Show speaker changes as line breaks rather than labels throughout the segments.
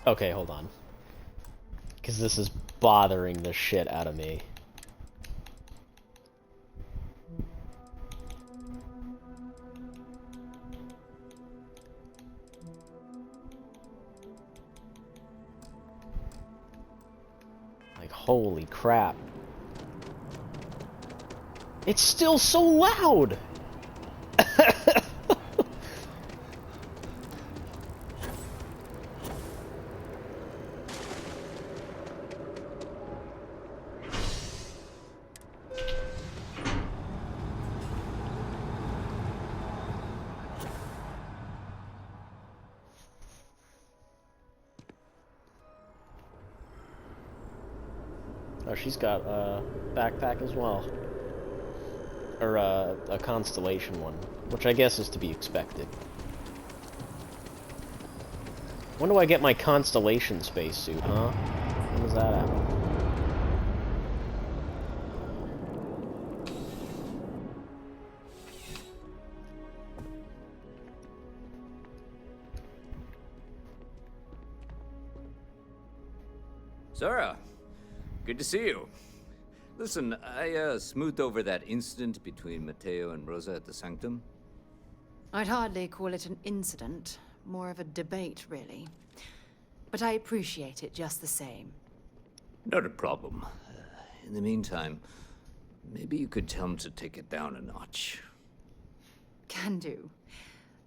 Okay, hold on. Because this is bothering the shit out of me. Like, holy crap. It's still so loud! Oh, she's got a backpack as well. Or a Constellation one, which I guess is to be expected. When do I get my Constellation spacesuit, huh? When does that happen?
Sarah, good to see you. Listen, I smoothed over that incident between Matteo and Rosa at the Sanctum.
I'd hardly call it an incident, more of a debate, really. But I appreciate it just the same.
Not a problem. In the meantime, maybe you could tell him to take it down a notch.
Can do.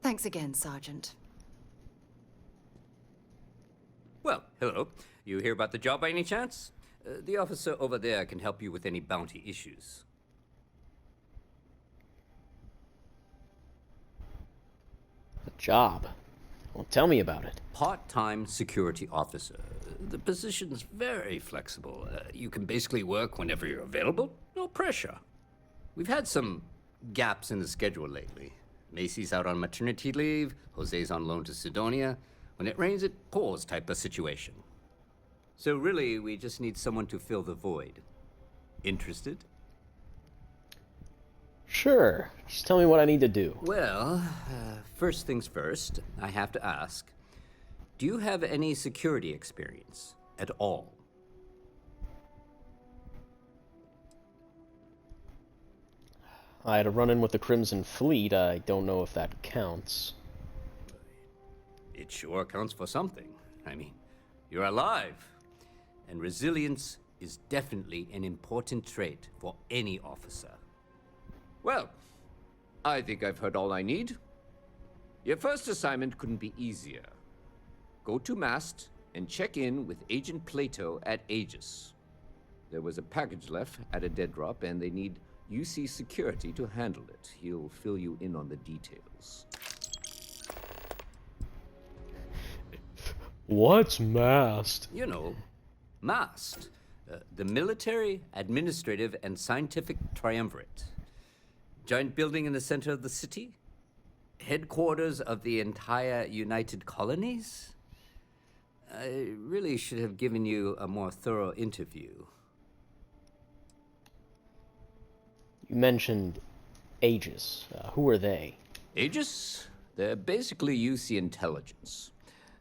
Thanks again, Sergeant.
Well, hello. You hear about the job by any chance? The officer over there can help you with any bounty issues.
A job? Well, tell me about it.
Part-time security officer. The position's very flexible. You can basically work whenever you're available. No pressure. We've had some gaps in the schedule lately. Macy's out on maternity leave. Jose's on loan to Sidonia. When it rains, it pours type of situation. So really, we just need someone to fill the void. Interested?
Sure. Just tell me what I need to do.
Well, first things first, I have to ask. Do you have any security experience at all?
I had a run-in with the Crimson Fleet. I don't know if that counts.
It sure counts for something. I mean, you're alive. And resilience is definitely an important trait for any officer. Well, I think I've heard all I need. Your first assignment couldn't be easier. Go to Mast and check in with Agent Plato at Aegis. There was a package left at a dead drop, and they need UC security to handle it. He'll fill you in on the details.
What's Mast?
You know, MAST, the Military, Administrative, and Scientific Triumvirate. Giant building in the center of the city? Headquarters of the entire United Colonies? I really should have given you a more thorough interview.
You mentioned Aegis. Who are they?
Aegis? They're basically UC intelligence.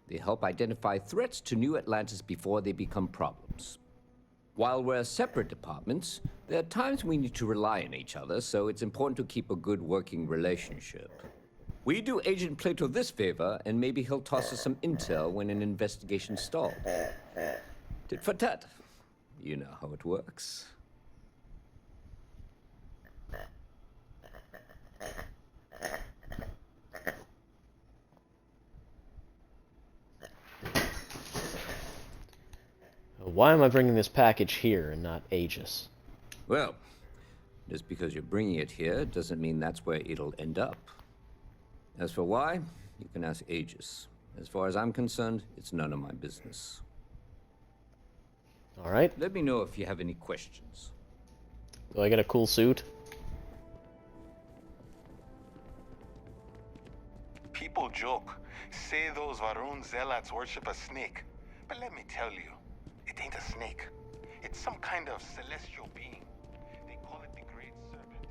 They help identify threats to New Atlantis before they become problems. While we're separate departments, there are times we need to rely on each other, so it's important to keep a good working relationship. We do Agent Plato this favor, and maybe he'll toss us some intel when an investigation stalls. Tit for tat. You know how it works.
Why am I bringing this package here and not Aegis?
Well, just because you're bringing it here doesn't mean that's where it'll end up. As for why, you can ask Aegis. As far as I'm concerned, it's none of my business.
Alright.
Let me know if you have any questions.
Do I get a cool suit?
People joke, say those Varun zealots worship a snake. But let me tell you, it ain't a snake. It's some kind of celestial being. They call it the Great Serpent.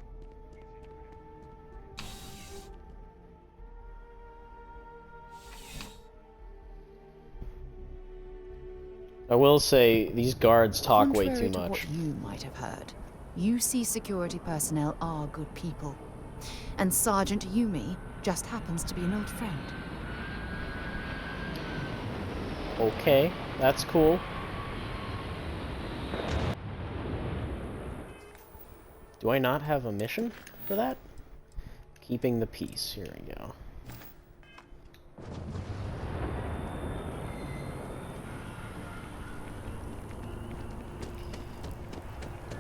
I will say, these guards talk way too
Contrary to
much.
what you might have heard, UC security personnel are good people. And Sergeant Yumi just happens to be an old friend.
Okay, that's cool. Do I not have a mission for that? Keeping the peace. Here we go.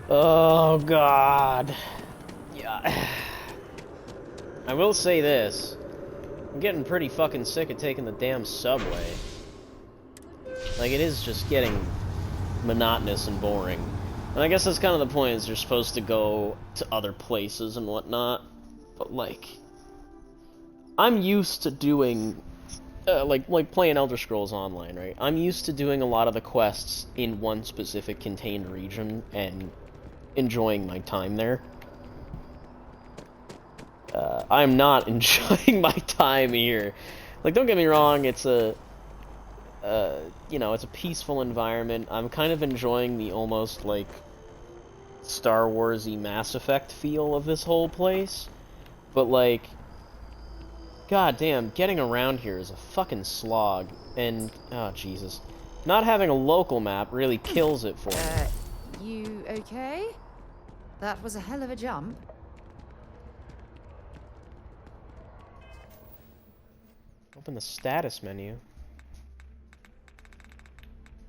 Oh, God. Yeah. I will say this. I'm getting pretty fucking sick of taking the damn subway. Like, it is just getting monotonous and boring. And I guess that's kind of the point, is you're supposed to go to other places and whatnot. But, like, I'm used to doing, like playing Elder Scrolls Online, right? I'm used to doing a lot of the quests in one specific contained region and enjoying my time there. I'm not enjoying my time here. Like, don't get me wrong, it's a, you know, it's a peaceful environment. I'm kind of enjoying the almost, like, Star Wars-y Mass Effect feel of this whole place. But, like, god damn, getting around here is a fucking slog. And, oh, Jesus. Not having a local map really kills it for me.
You okay? That was a hell of a jump.
Open the status menu.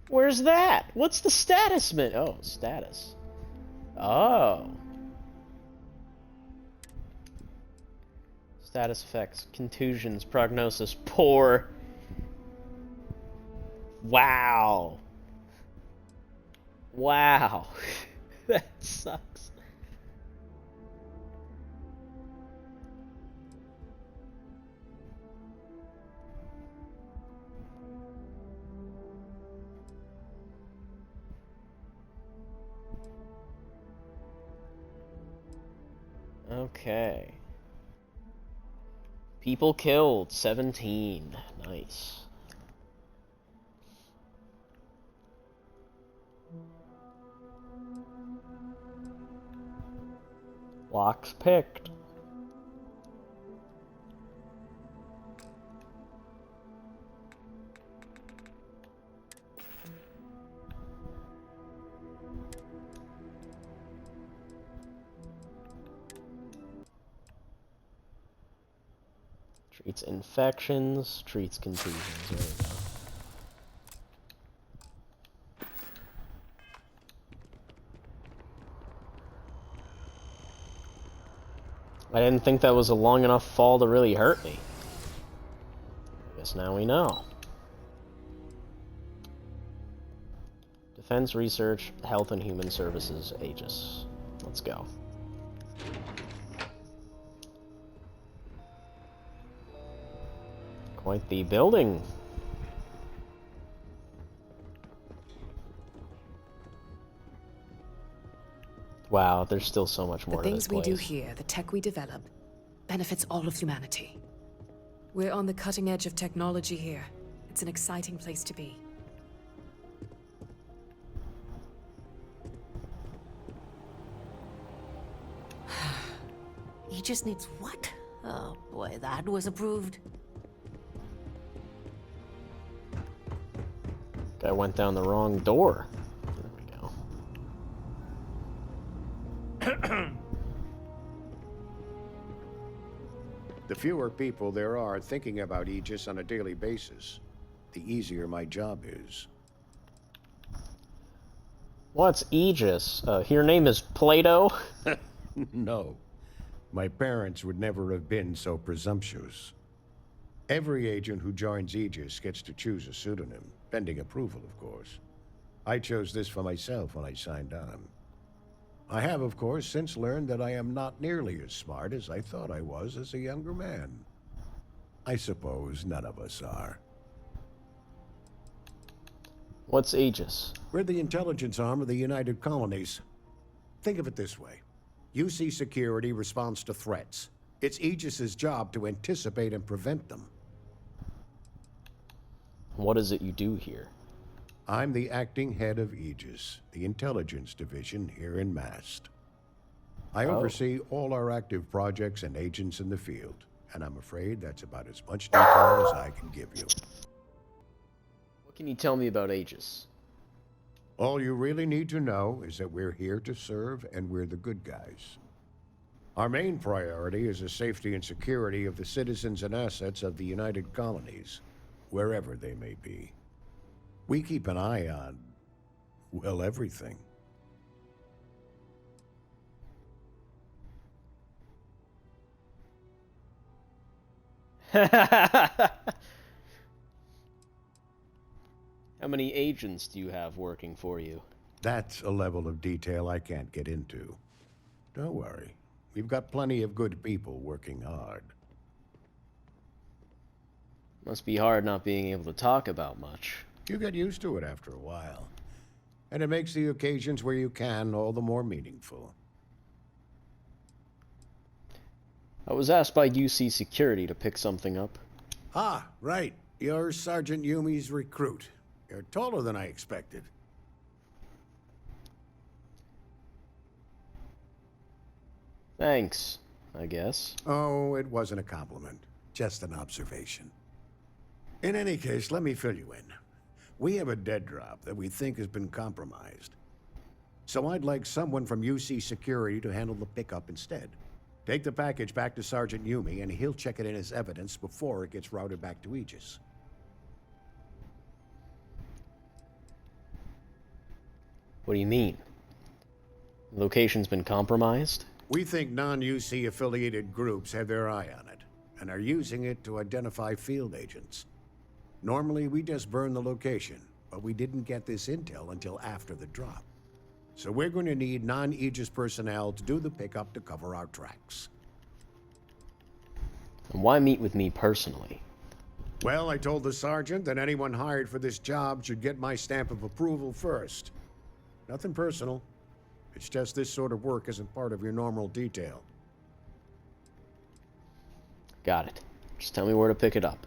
Where's that? What's the status menu? Oh, status. Oh. Status effects, contusions, prognosis, poor. Wow. Wow. That sucks. Okay. People killed, 17. Nice. Locks picked. Treats infections, treats contusions. There we go. I didn't think that was a long enough fall to really hurt me. I guess now we know. Defense Research, Health and Human Services, Aegis. Let's go. Quite the building. Wow, there's still so much more
The
to this
things we do
place.
here, the tech we develop, benefits all of humanity. We're on the cutting edge of technology here. It's an exciting place to be.
He just needs what? Oh boy, that was approved.
Guy went down the wrong door. There we go.
The fewer people there are thinking about Aegis on a daily basis, the easier my job is.
What's Aegis? Your name is Plato?
No. My parents would never have been so presumptuous. Every agent who joins Aegis gets to choose a pseudonym, pending approval, of course. I chose this for myself when I signed on. I have, of course, since learned that I am not nearly as smart as I thought I was as a younger man. I suppose none of us are.
What's Aegis?
We're the intelligence arm of the United Colonies. Think of it this way. UC Security responds to threats. It's Aegis's job to anticipate and prevent them.
What is it you do here?
I'm the acting head of Aegis, the intelligence division here in Mast. I oversee all our active projects and agents in the field, and I'm afraid that's about as much detail as I can give you.
What can you tell me about Aegis?
All you really need to know is that we're here to serve, and we're the good guys. Our main priority is the safety and security of the citizens and assets of the United Colonies, wherever they may be. We keep an eye on, well, everything.
How many agents do you have working for you?
That's a level of detail I can't get into. Don't worry. We've got plenty of good people working hard.
Must be hard not being able to talk about much.
You get used to it after a while. And it makes the occasions where you can all the more meaningful.
I was asked by UC Security to pick something up.
Ah, right. You're Sergeant Yumi's recruit. You're taller than I expected.
Thanks, I guess.
Oh, it wasn't a compliment. Just an observation. In any case, let me fill you in. We have a dead drop that we think has been compromised. So I'd like someone from UC Security to handle the pickup instead. Take the package back to Sergeant Yumi, and he'll check it in as evidence before it gets routed back to Aegis.
What do you mean? The location's been compromised?
We think non-UC affiliated groups have their eye on it, and are using it to identify field agents. Normally, we just burn the location, but we didn't get this intel until after the drop. So we're going to need non-Aegis personnel to do the pickup to cover our tracks.
And why meet with me personally?
Well, I told the sergeant that anyone hired for this job should get my stamp of approval first. Nothing personal. It's just this sort of work isn't part of your normal detail.
Got it. Just tell me where to pick it up.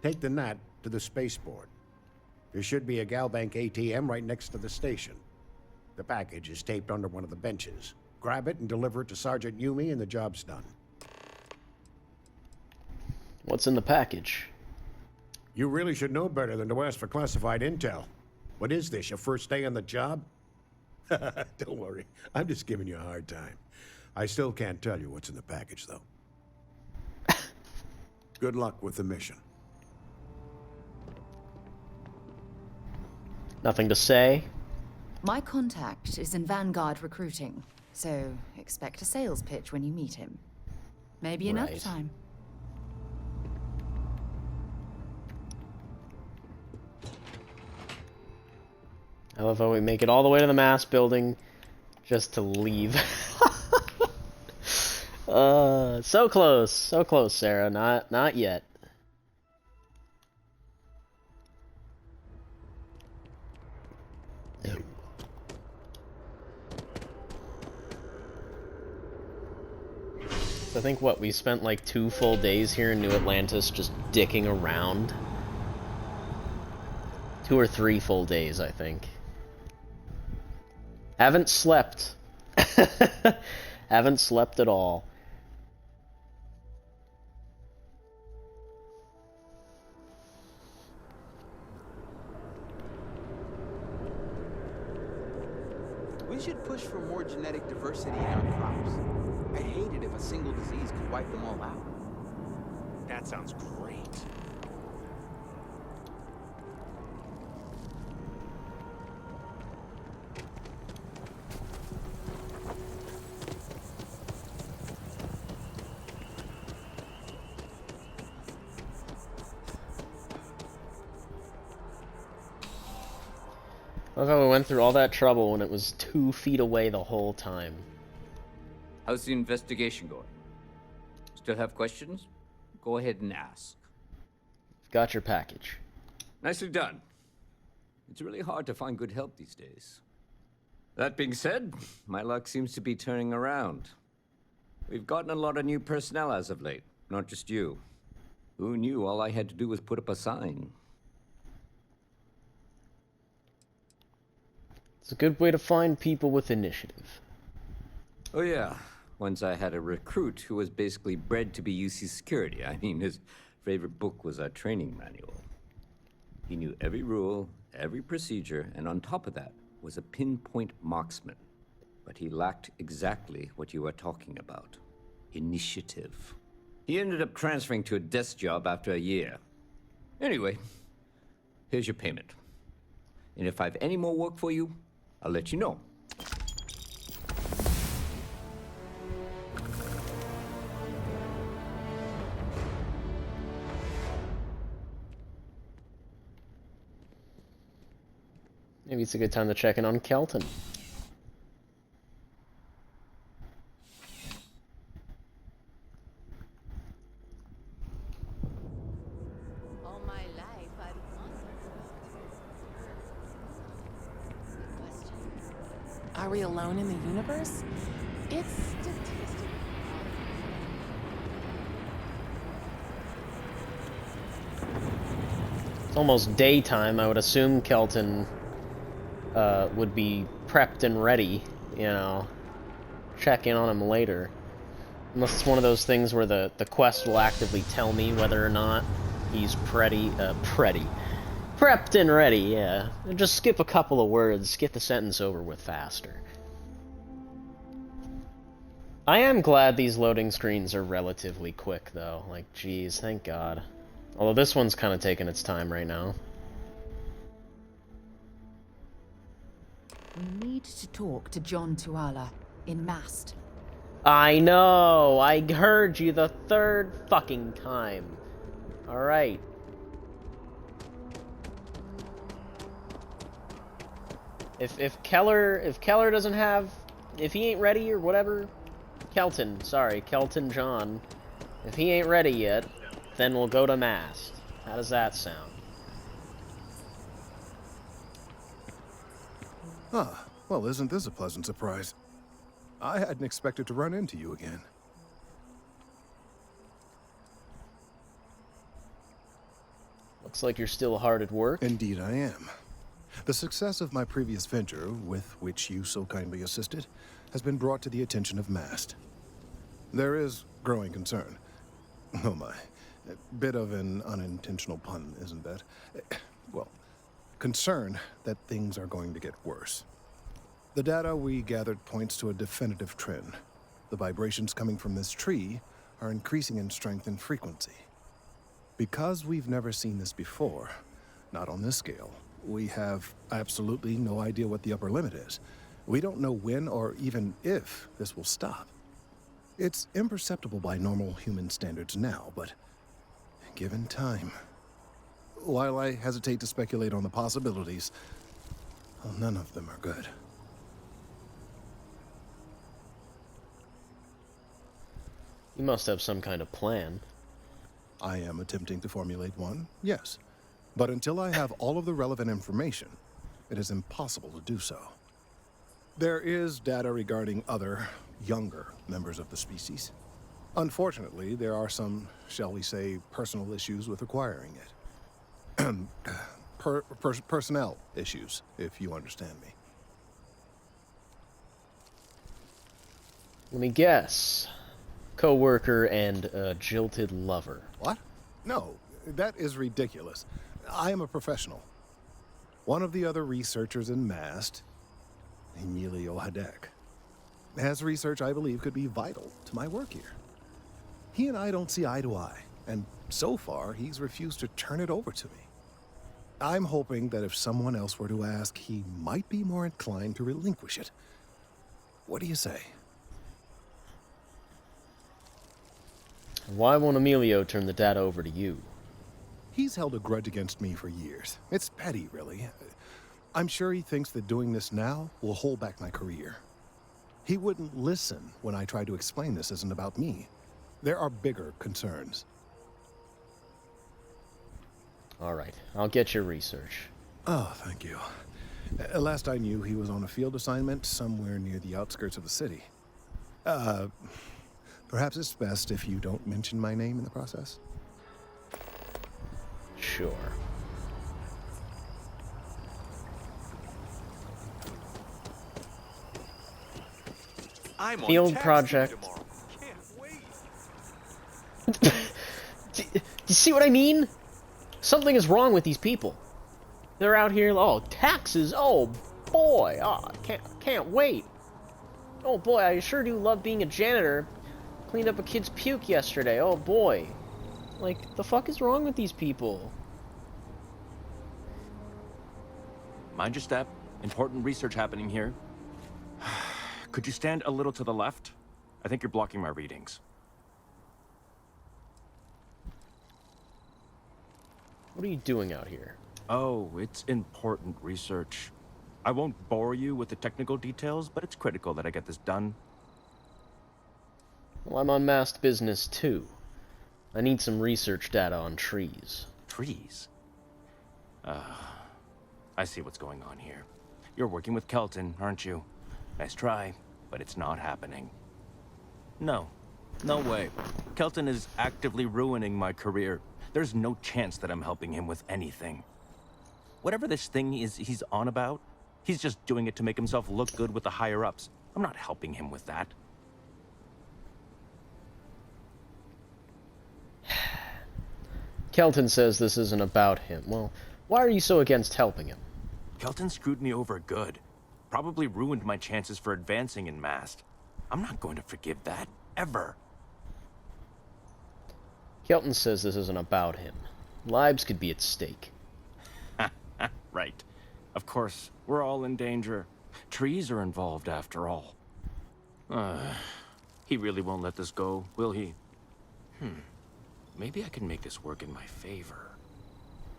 Take the Nat to the spaceport. There should be a Galbank ATM right next to the station. The package is taped under one of the benches. Grab it and deliver it to Sergeant Yumi and the job's done.
What's in the package?
You really should know better than to ask for classified intel. What is this, your first day on the job? Don't worry, I'm just giving you a hard time. I still can't tell you what's in the package, though. Good luck with the mission.
Nothing to say?
My contact is in Vanguard recruiting, so expect a sales pitch when you meet him. Maybe another
Right.
time.
I love how we make it all the way to the mass building just to leave. So close, Sarah. Not yet. I think we spent like 2 full days here in New Atlantis just dicking around. 2 or 3 full days, I think. Haven't slept. Haven't slept at all.
We should push for more genetic diversity in our crops. I'd hate it if a single disease could wipe them all out.
That sounds great.
I love how we went through all that trouble when it was 2 feet away the whole time.
How's the investigation going? Still have questions? Go ahead and ask.
Got your package.
Nicely done. It's really hard to find good help these days. That being said, my luck seems to be turning around. We've gotten a lot of new personnel as of late, not just you. Who knew all I had to do was put up a sign?
It's a good way to find people with initiative.
Oh yeah, once I had a recruit who was basically bred to be UC security. I mean, his favorite book was our training manual. He knew every rule, every procedure, and on top of that was a pinpoint marksman. But he lacked exactly what you are talking about. Initiative. He ended up transferring to a desk job after a year. Anyway, here's your payment. And if I have any more work for you, I'll let you know.
Maybe it's a good time to check in on Kelton.
All my life, I've wondered.
Are we alone in the universe? It's statistically.
It's almost daytime. I would assume Kelton would be prepped and ready, you know. Check in on him later. Unless it's one of those things where the quest will actively tell me whether or not he's prepped and ready, yeah. Just skip a couple of words, get the sentence over with faster. I am glad these loading screens are relatively quick, though. Like, geez, thank God. Although this one's kind of taking its time right now.
We need to talk to John Tuala in Mast.
I know! I heard you the third fucking time. Alright. If Keller doesn't have... If he ain't ready or whatever... Kelton John. If he ain't ready yet, then we'll go to Mast. How does that sound?
Ah, well, isn't this a pleasant surprise? I hadn't expected to run into you again.
Looks like you're still hard at work.
Indeed I am. The success of my previous venture, with which you so kindly assisted, has been brought to the attention of Mast. There is growing concern. Oh my. A bit of an unintentional pun, isn't that? Well, concern that things are going to get worse. The data we gathered points to a definitive trend. The vibrations coming from this tree are increasing in strength and frequency. Because we've never seen this before, not on this scale, we have absolutely no idea what the upper limit is. We don't know when or even if this will stop. It's imperceptible by normal human standards now, but given time... While I hesitate to speculate on the possibilities, well, none of them are good.
You must have some kind of plan.
I am attempting to formulate one, yes. But until I have all of the relevant information, it is impossible to do so. There is data regarding other, younger members of the species. Unfortunately, there are some, shall we say, personal issues with acquiring it. Personnel issues, if you understand me.
Let me guess. Co-worker and a jilted lover.
What? No, that is ridiculous. I am a professional. One of the other researchers in Mast, Emilio, has research I believe could be vital to my work here. He and I don't see eye to eye, and so far he's refused to turn it over to me. I'm hoping that if someone else were to ask, he might be more inclined to relinquish it. What do you say?
Why won't Emilio turn the data over to you?
He's held a grudge against me for years. It's petty, really. I'm sure he thinks that doing this now will hold back my career. He wouldn't listen when I tried to explain this isn't about me. There are bigger concerns.
All right, I'll get your research.
Oh, thank you. Last I knew, he was on a field assignment somewhere near the outskirts of the city. Perhaps it's best if you don't mention my name in the process?
Sure.
I'm
Field
on tax
project.
duty tomorrow. Can't wait.
Do you see what I mean? Something is wrong with these people. They're out here, oh, taxes, oh boy, oh, can't wait. Oh boy, I sure do love being a janitor. Cleaned up a kid's puke yesterday, oh boy. Like, the fuck is wrong with these people?
Mind your step. Important research happening here. Could you stand a little to the left? I think you're blocking my readings.
What are you doing out here?
Oh, it's important research. I won't bore you with the technical details, but it's critical that I get this done.
Well, I'm on masked business too. I need some research data on trees.
Trees? I see what's going on here. You're working with Kelton, aren't you? Nice try, but it's not happening. No way. Kelton is actively ruining my career. There's no chance that I'm helping him with anything. Whatever this thing is he's on about, he's just doing it to make himself look good with the higher-ups. I'm not helping him with that.
Kelton says this isn't about him. Well, why are you so against helping him?
Kelton screwed me over good. Probably ruined my chances for advancing in Mast. I'm not going to forgive that, ever.
Kelton says this isn't about him. Lives could be at stake.
Right. Of course, we're all in danger. Trees are involved after all. He really won't let this go, will he? Maybe I can make this work in my favor.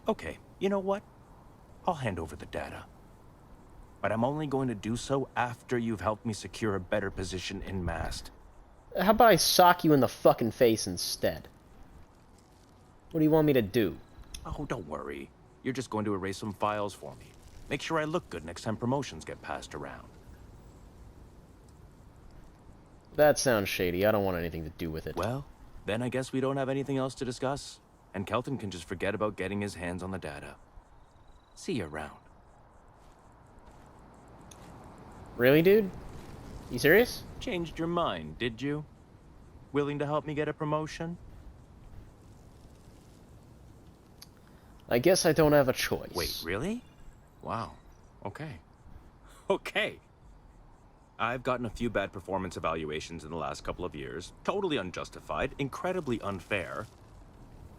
Okay, you know what? I'll hand over the data. But I'm only going to do so after you've helped me secure a better position in Mast.
How about I sock you in the fucking face instead? What do you want me to do?
Oh, don't worry. You're just going to erase some files for me. Make sure I look good next time promotions get passed around.
That sounds shady. I don't want anything to do with it.
Well, then I guess we don't have anything else to discuss. And Kelton can just forget about getting his hands on the data. See you around.
Really, dude? You serious?
Changed your mind, did you? Willing to help me get a promotion?
I guess I don't have a choice.
Wait, really? Wow. Okay. Okay. I've gotten a few bad performance evaluations in the last couple of years. Totally unjustified, incredibly unfair.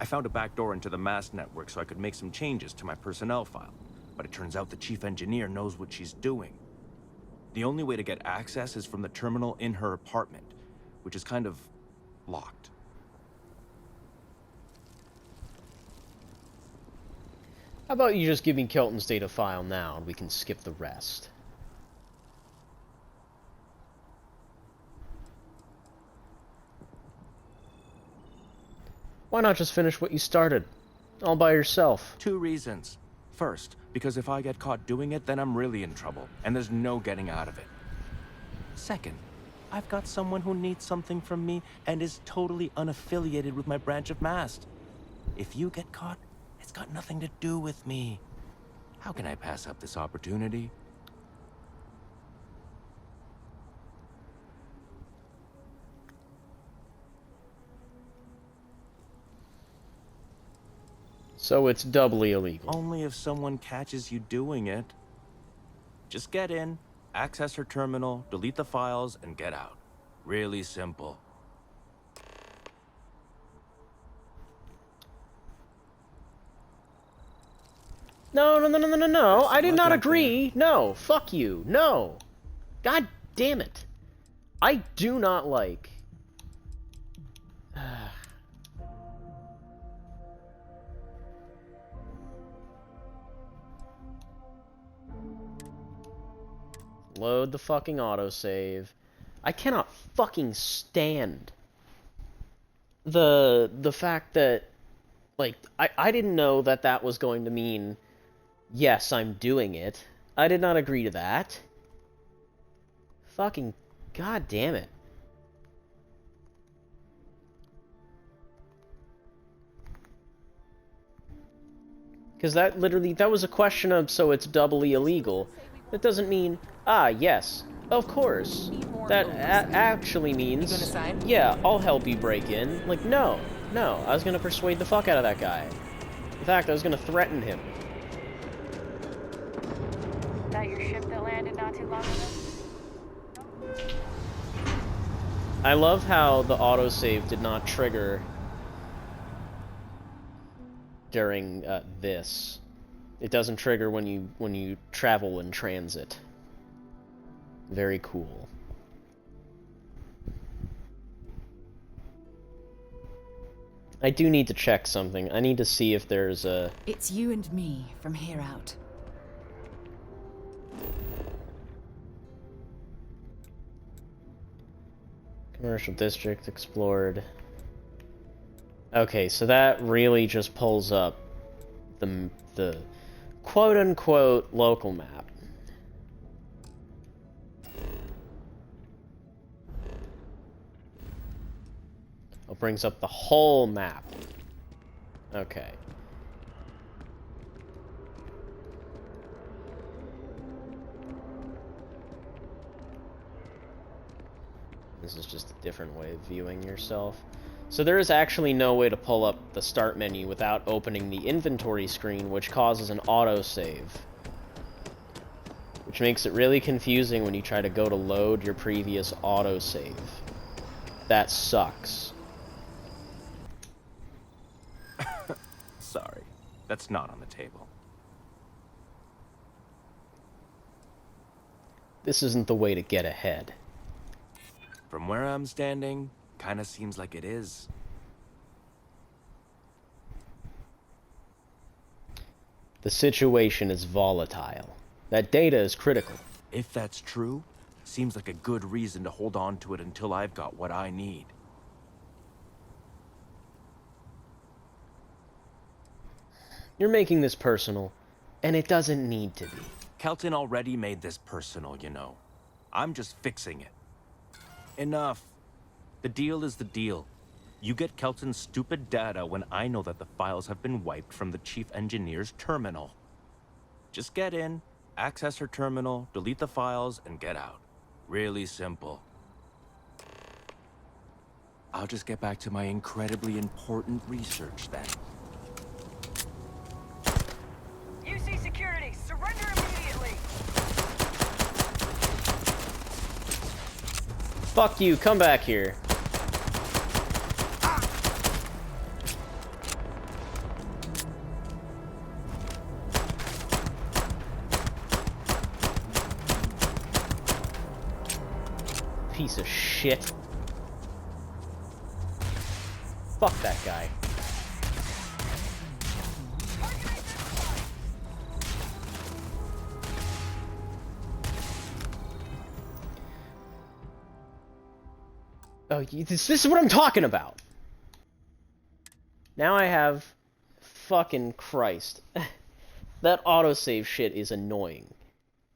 I found a backdoor into the Mast network so I could make some changes to my personnel file. But it turns out the chief engineer knows what she's doing. The only way to get access is from the terminal in her apartment, which is kind of locked.
How about you just give me Kelton's data file now and we can skip the rest? Why not just finish what you started? All by yourself.
2 reasons. First, because if I get caught doing it, then I'm really in trouble, and there's no getting out of it. Second, I've got someone who needs something from me and is totally unaffiliated with my branch of Mast. If you get caught, it's got nothing to do with me. How can I pass up this opportunity?
So it's doubly illegal.
Only if someone catches you doing it. Just get in, access her terminal, delete the files, and get out. Really simple.
No. I did not agree. No, fuck you. No. God damn it. I do not like... Load the fucking autosave. I cannot fucking stand the fact that, like, I didn't know that that was going to mean, yes, I'm doing it. I did not agree to that. Fucking god damn it. Because that literally, that was a question of, so it's doubly illegal. That doesn't mean, ah, yes, of course. That actually means, yeah, I'll help you break in. Like, no, I was gonna persuade the fuck out of that guy. In fact, I was gonna threaten him.
That your ship that landed not too long ago?
I love how the autosave did not trigger during this. It doesn't trigger when you travel in transit. Very cool. I do need to check something. I need to see if there's a...
It's you and me from here out.
Commercial district explored. Okay, so that really just pulls up the quote-unquote local map. It brings up the whole map. Okay. This is just a different way of viewing yourself. So there is actually no way to pull up the start menu without opening the inventory screen, which causes an autosave. Which makes it really confusing when you try to go to load your previous autosave. That sucks.
Sorry, that's not on the table.
This isn't the way to get ahead.
From where I'm standing, kinda seems like it is.
The situation is volatile. That data is critical.
If that's true, seems like a good reason to hold on to it until I've got what I need.
You're making this personal, and it doesn't need to be.
Kelton already made this personal, you know. I'm just fixing it. Enough. The deal is the deal. You get Kelton's stupid data when I know that the files have been wiped from the chief engineer's terminal. Just get in, access her terminal, delete the files, and get out. Really simple. I'll just get back to my incredibly important research then.
UC security, surrender immediately!
Fuck you, come back here. Piece of shit. Fuck that guy. Oh, this is what I'm talking about. Now I have... Fucking Christ. That autosave shit is annoying.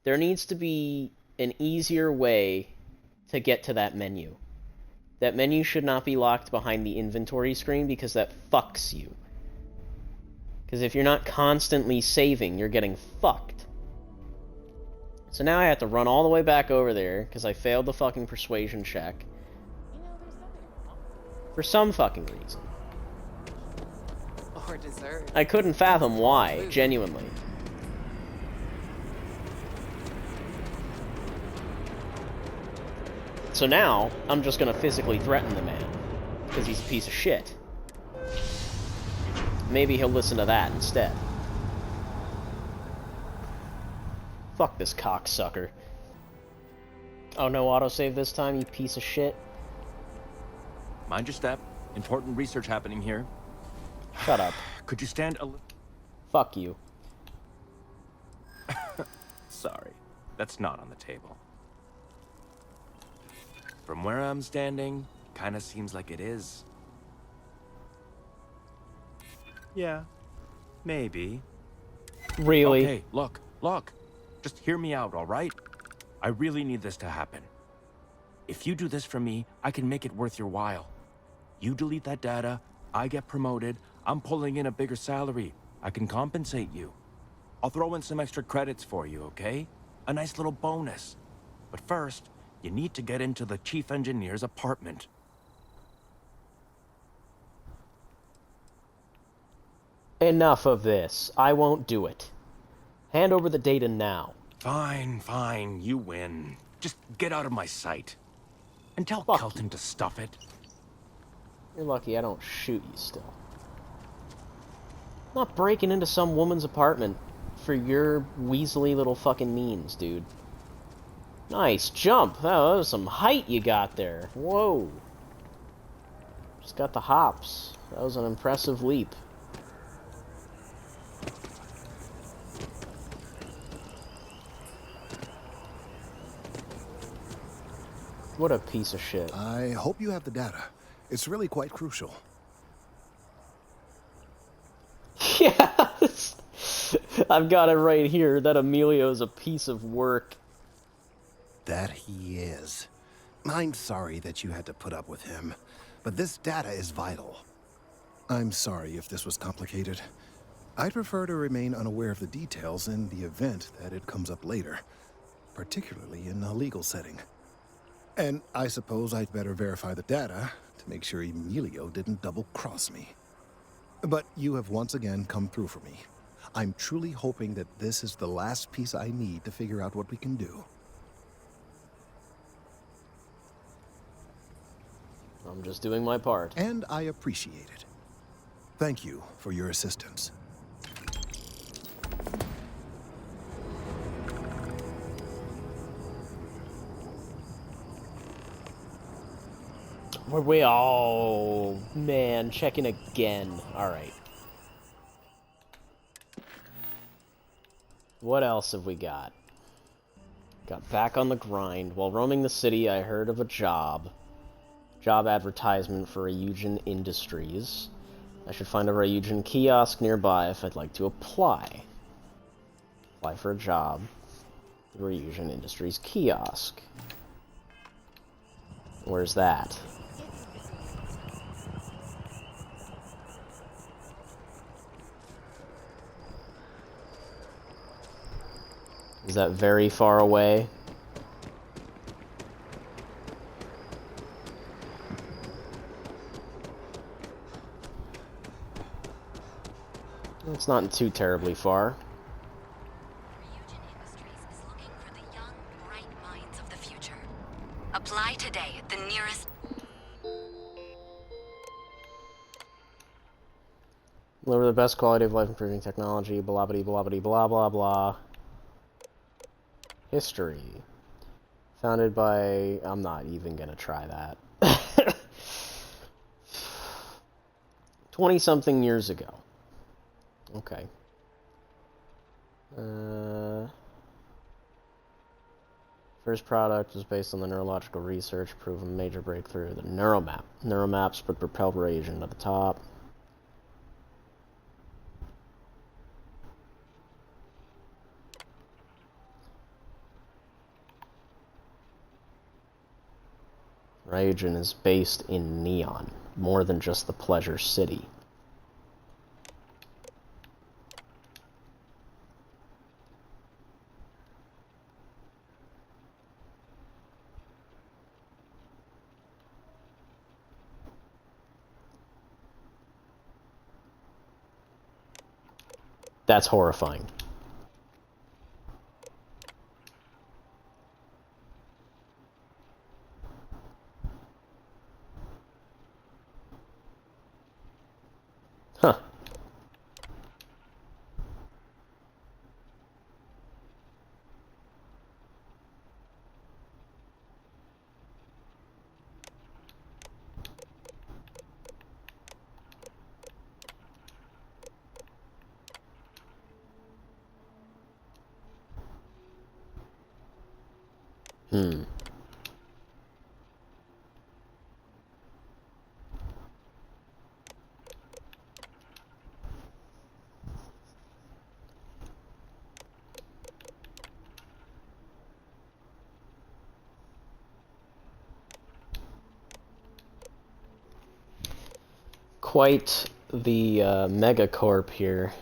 There needs to be an easier way to get to that menu. That menu should not be locked behind the inventory screen because that fucks you. Because if you're not constantly saving, you're getting fucked. So now I have to run all the way back over there because I failed the fucking persuasion check. For some fucking reason.
Or dessert.
I couldn't fathom why, genuinely. So now, I'm just gonna physically threaten the man. Because he's a piece of shit. Maybe he'll listen to that instead. Fuck this cocksucker. Oh, no autosave this time, you piece of shit?
Mind your step. Important research happening here.
Shut up.
Could you stand a little...
Fuck you.
Sorry, that's not on the table. From where I'm standing, kinda seems like it is. Yeah, maybe.
Really?
Okay, look. Just hear me out, all right? I really need this to happen. If you do this for me, I can make it worth your while. You delete that data, I get promoted, I'm pulling in a bigger salary. I can compensate you. I'll throw in some extra credits for you, okay? A nice little bonus. But first, you need to get into the chief engineer's apartment.
Enough of this. I won't do it. Hand over the data now.
Fine, fine, you win. Just get out of my sight. And tell Kelton to stuff it.
You're lucky I don't shoot you still. I'm not breaking into some woman's apartment for your weaselly little fucking means, dude. Nice jump. That was some height you got there. Whoa. Just got the hops. That was an impressive leap. What a piece of shit.
I hope you have the data. It's really quite crucial.
Yes! I've got it right here. That Emilio's a piece of work.
That he is. I'm sorry that you had to put up with him, but this data is vital. I'm sorry if this was complicated. I'd prefer to remain unaware of the details in the event that it comes up later, particularly in a legal setting. And I suppose I'd better verify the data to make sure Emilio didn't double-cross me. But you have once again come through for me. I'm truly hoping that this is the last piece I need to figure out what we can do.
I'm just doing my part.
And I appreciate it. Thank you for your assistance.
Oh, man, checking again. Alright. What else have we got? Got back on the grind. While roaming the city, I heard of a job. Job advertisement for Ryujin Industries. I should find a Ryujin kiosk nearby if I'd like to apply. Apply for a job. The Ryujin Industries kiosk. Where's that? Is that very far away? It's not too terribly far.
Ryujin Industries is looking for the young, bright minds of the future. Apply today at the nearest...
Deliver the best quality of life improving technology, blah blah blah blah blah blah blah. History. Founded by... I'm not even gonna try that. 20-something years ago. Okay. First product was based on the neurological research, proven major breakthrough. The neuromap. Neuromaps would propel Ryujin to the top. Ryujin is based in Neon, more than just the Pleasure City. That's horrifying. Huh. Hmm. Quite the megacorp here.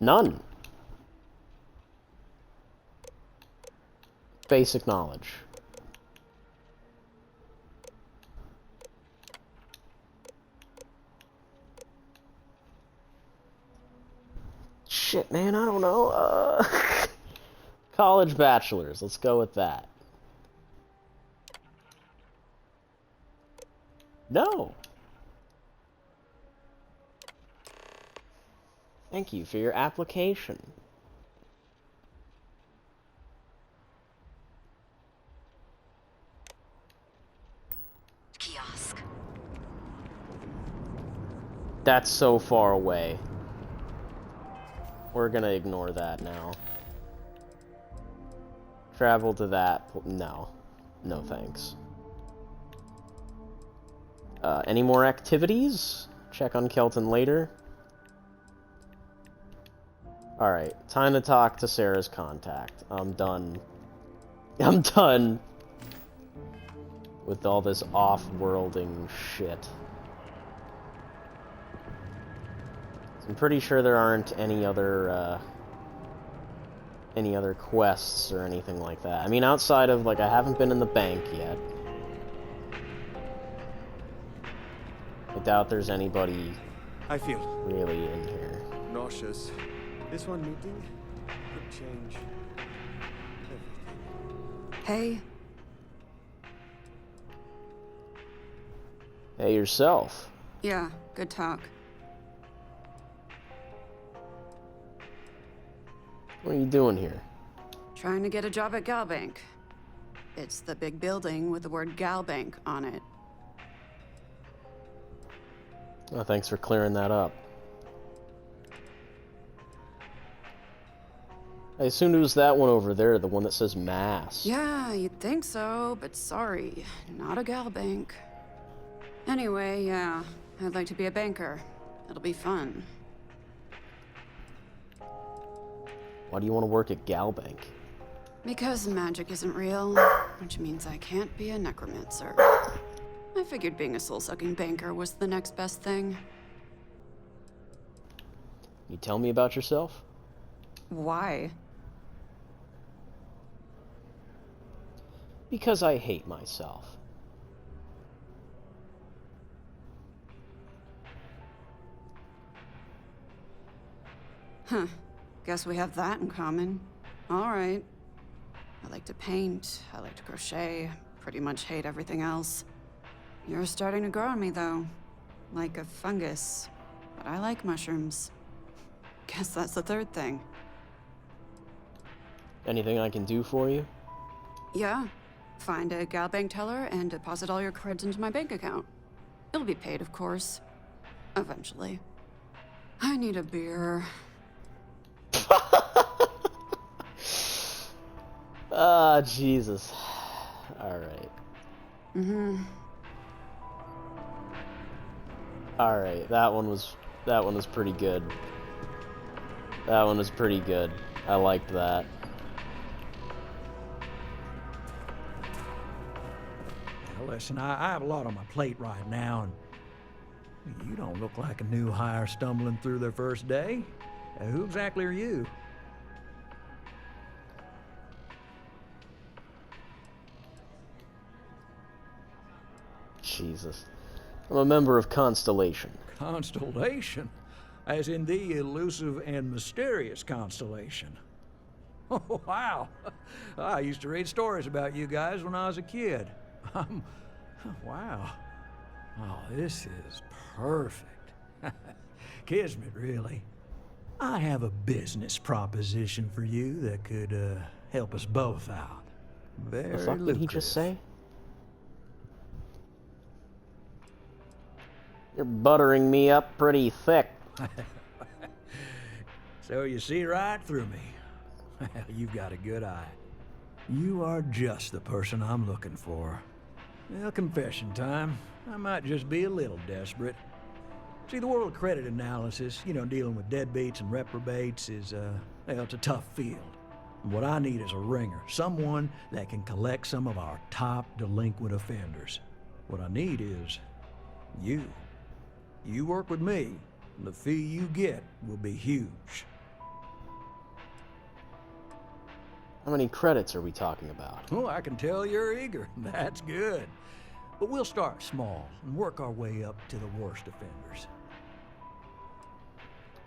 None. Basic knowledge. Shit, man, I don't know. College bachelor's. Let's go with that. No. Thank you for your application.
Kiosk.
That's so far away. We're gonna ignore that now. Travel to that. No. No thanks. Any more activities? Check on Kelton later. Alright, time to talk to Sarah's contact. I'm done. I'm done with all this off-worlding shit. I'm pretty sure there aren't any other quests or anything like that. I mean, outside of, like, I haven't been in the bank yet. I doubt there's anybody
I feel
really in here.
nauseous. This one meeting could change everything.
Hey.
Hey, yourself.
Yeah, good talk.
What are you doing here?
Trying to get a job at Galbank. It's the big building with the word Galbank on it.
Oh, thanks for clearing that up. I assumed it was that one over there, the one that says Mass.
Yeah, you'd think so, but sorry, not a Galbank. Anyway, yeah, I'd like to be a banker. It'll be fun.
Why do you want to work at Galbank?
Because magic isn't real, which means I can't be a necromancer. I figured being a soul-sucking banker was the next best thing.
You tell me about yourself?
Why?
Because I hate myself.
Huh. Guess we have that in common. All right. I like to paint, I like to crochet, pretty much hate everything else. You're starting to grow on me, though. Like a fungus. But I like mushrooms. Guess that's the third thing.
Anything I can do for you?
Yeah. Find a Galbank teller and deposit all your creds into my bank account. It'll be paid, of course. Eventually. I need a beer.
Ah, Jesus. Alright. Alright, that one was pretty good. That one was pretty good. I liked that.
Well, listen, I have a lot on my plate right now, and you don't look like a new hire stumbling through their first day. Who exactly are you?
Jesus. I'm a member of Constellation.
Constellation? As in the elusive and mysterious Constellation. Oh, wow. I used to read stories about you guys when I was a kid. Wow. Oh, this is perfect. Kismet, really. I have a business proposition for you that could help us both out. Very
The fuck did he just say? You're buttering me up pretty thick.
So you see right through me. You've got a good eye. You are just the person I'm looking for. Well, confession time. I might just be a little desperate. See, the world of credit analysis, you know, dealing with deadbeats and reprobates is, well, it's a tough field. And what I need is a ringer, someone that can collect some of our top delinquent offenders. What I need is you. You work with me, and the fee you get will be huge.
How many credits are we talking about?
Oh, I can tell you're eager. That's good. But we'll start small and work our way up to the worst offenders.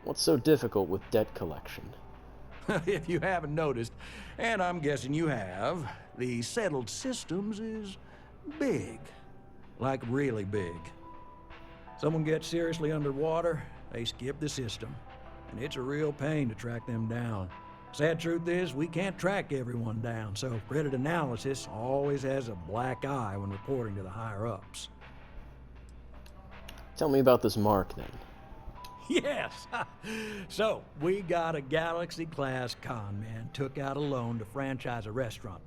What's so difficult with debt collection?
If you haven't noticed, and I'm guessing you have, the settled systems is big. Like really big. Someone gets seriously underwater, they skip the system. And it's a real pain to track them down. Sad truth is, we can't track everyone down, so credit analysis always has a black eye when reporting to the higher-ups.
Tell me about this Mark, then.
Yes! So, we got a Galaxy-class con man took out a loan to franchise a restaurant.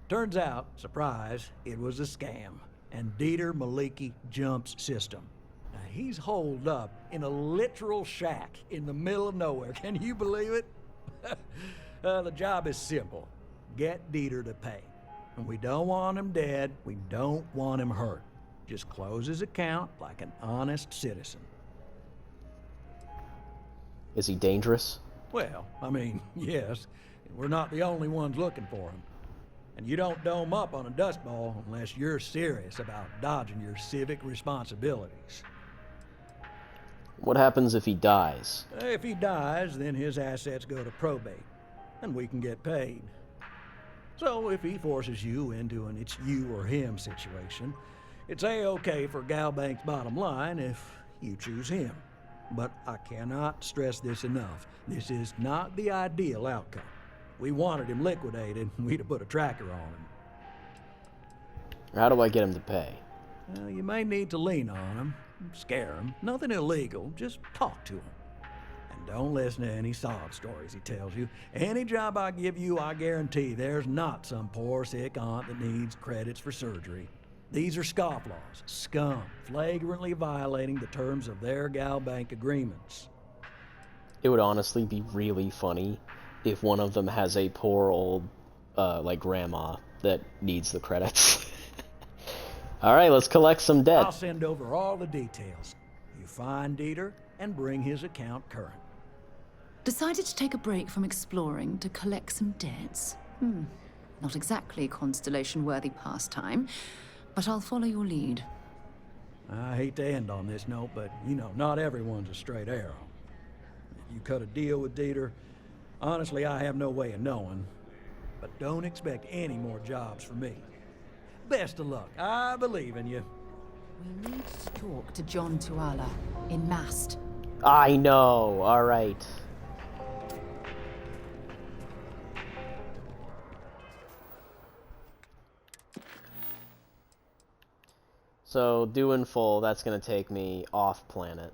Turns out, surprise, it was a scam. And Dieter Maliki jumps system. Now, he's holed up in a literal shack in the middle of nowhere. Can you believe it? The job is simple. Get Dieter to pay. And we don't want him dead, we don't want him hurt. Just close his account like an honest citizen.
Is he dangerous?
Well, I mean, yes. We're not the only ones looking for him. And you don't dome up on a dust ball unless you're serious about dodging your civic responsibilities.
What happens if he dies?
If he dies, then his assets go to probate, and we can get paid. So if he forces you into an it's you or him situation, it's A-okay for Galbank's bottom line if you choose him. But I cannot stress this enough. This is not the ideal outcome. We wanted him liquidated, and we'd have put a tracker on him.
How do I get him to pay?
Well, you may need to lean on him, scare him. Nothing illegal, just talk to him. And don't listen to any sob stories he tells you. Any job I give you, I guarantee there's not some poor sick aunt that needs credits for surgery. These are scofflaws, scum, flagrantly violating the terms of their Galbank agreements.
It would honestly be really funny if one of them has a poor old, like, grandma that needs the credits. Alright, let's collect some debt.
I'll send over all the details. You find Dieter and bring his account current.
Decided to take a break from exploring to collect some debts? Not exactly constellation-worthy pastime, but I'll follow your lead.
I hate to end on this note, but, you know, not everyone's a straight arrow. If you cut a deal with Dieter, honestly, I have no way of knowing. But don't expect any more jobs from me. Best of luck. I believe in you.
We need to talk to John Tuala in Mast.
I know. Alright. So, due in full, that's going to take me off planet.